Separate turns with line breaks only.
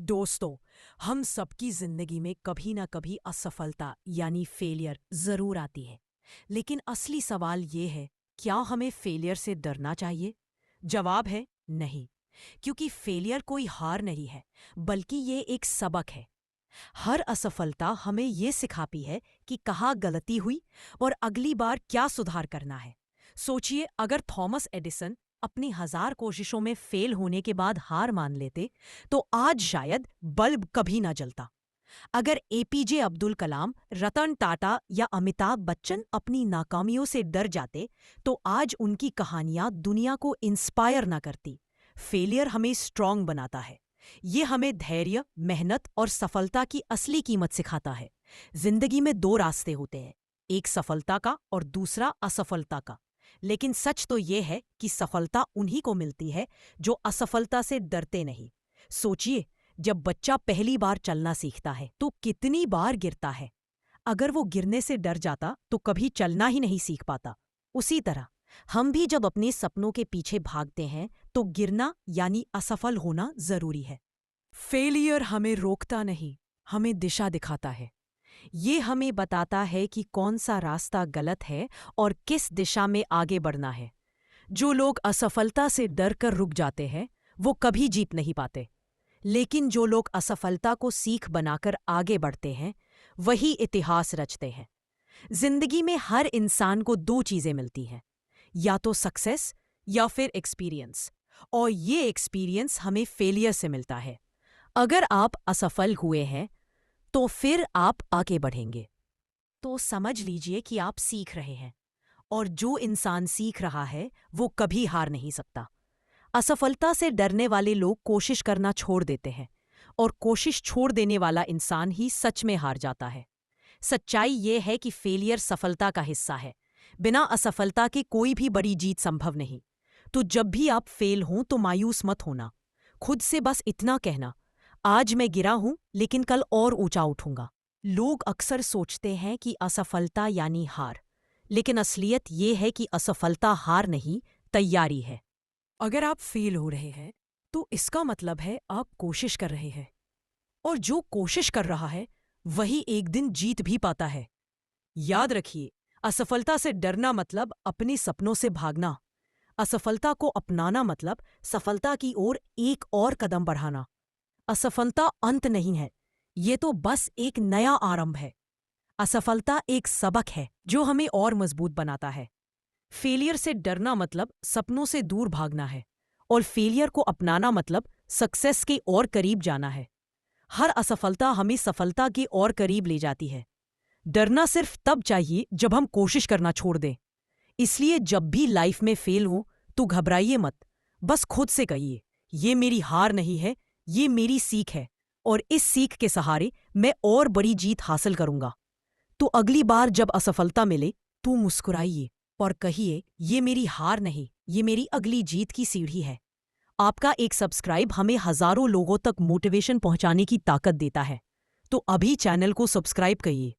दोस्तों, हम सबकी जिंदगी में कभी ना कभी असफलता यानी फेलियर जरूर आती है। लेकिन असली सवाल ये है, क्या हमें फेलियर से डरना चाहिए? जवाब है नहीं। क्योंकि फेलियर कोई हार नहीं है, बल्कि ये एक सबक है। हर असफलता हमें ये सिखाती है कि कहाँ गलती हुई और अगली बार क्या सुधार करना है। सोचिए, अगर थॉमस एडिसन अपनी 1000 कोशिशों में फेल होने के बाद हार मान लेते, तो आज शायद बल्ब कभी ना जलता। अगर एपीजे अब्दुल कलाम, रतन टाटा या अमिताभ बच्चन अपनी नाकामियों से डर जाते, तो आज उनकी कहानियां दुनिया को इंस्पायर ना करती। फेलियर हमें स्ट्रांग बनाता है। ये हमें धैर्य, मेहनत और सफलता की असली कीमत सिखाता है। जिंदगी में दो रास्ते होते हैं, एक सफलता का और दूसरा असफलता का। लेकिन सच तो ये है कि सफलता उन्हीं को मिलती है जो असफलता से डरते नहीं। सोचिए, जब बच्चा पहली बार चलना सीखता है तो कितनी बार गिरता है। अगर वो गिरने से डर जाता तो कभी चलना ही नहीं सीख पाता। उसी तरह हम भी जब अपने सपनों के पीछे भागते हैं तो गिरना यानी असफल होना जरूरी है। फेलियर हमें रोकता नहीं, हमें दिशा दिखाता है। ये हमें बताता है कि कौन सा रास्ता गलत है और किस दिशा में आगे बढ़ना है। जो लोग असफलता से डर कर रुक जाते हैं, वो कभी जीत नहीं पाते। लेकिन जो लोग असफलता को सीख बनाकर आगे बढ़ते हैं, वही इतिहास रचते हैं। जिंदगी में हर इंसान को दो चीजें मिलती हैं, या तो सक्सेस या फिर एक्सपीरियंस। और ये एक्सपीरियंस हमें फेलियर से मिलता है। अगर आप असफल हुए हैं तो फिर आप आगे बढ़ेंगे तो समझ लीजिए कि आप सीख रहे हैं। और जो इंसान सीख रहा है वो कभी हार नहीं सकता। असफलता से डरने वाले लोग कोशिश करना छोड़ देते हैं, और कोशिश छोड़ देने वाला इंसान ही सच में हार जाता है। सच्चाई ये है कि फेलियर सफलता का हिस्सा है। बिना असफलता के कोई भी बड़ी जीत संभव नहीं। तो जब भी आप फेल हों तो मायूस मत होना। खुद से बस इतना कहना, आज मैं गिरा हूं लेकिन कल और ऊंचा उठूंगा। लोग अक्सर सोचते हैं कि असफलता यानी हार, लेकिन असलियत ये है कि असफलता हार नहीं, तैयारी है। अगर आप फेल हो रहे हैं तो इसका मतलब है आप कोशिश कर रहे हैं, और जो कोशिश कर रहा है वही एक दिन जीत भी पाता है। याद रखिए, असफलता से डरना मतलब अपने सपनों से भागना। असफलता को अपनाना मतलब सफलता की ओर एक और कदम बढ़ाना। असफलता अंत नहीं है, ये तो बस एक नया आरंभ है। असफलता एक सबक है जो हमें और मजबूत बनाता है। फेलियर से डरना मतलब सपनों से दूर भागना है, और फेलियर को अपनाना मतलब सक्सेस के और करीब जाना है। हर असफलता हमें सफलता के और करीब ले जाती है। डरना सिर्फ तब चाहिए जब हम कोशिश करना छोड़ दें। इसलिए जब भी लाइफ में फेल हो तो घबराइए मत। बस खुद से कहिए, ये मेरी हार नहीं है, ये मेरी सीख है, और इस सीख के सहारे मैं और बड़ी जीत हासिल करूंगा। तो अगली बार जब असफलता मिले तो मुस्कुराइए और कहिए, ये मेरी हार नहीं, ये मेरी अगली जीत की सीढ़ी है। आपका एक सब्सक्राइब हमें हजारों लोगों तक मोटिवेशन पहुंचाने की ताकत देता है। तो अभी चैनल को सब्सक्राइब करिए।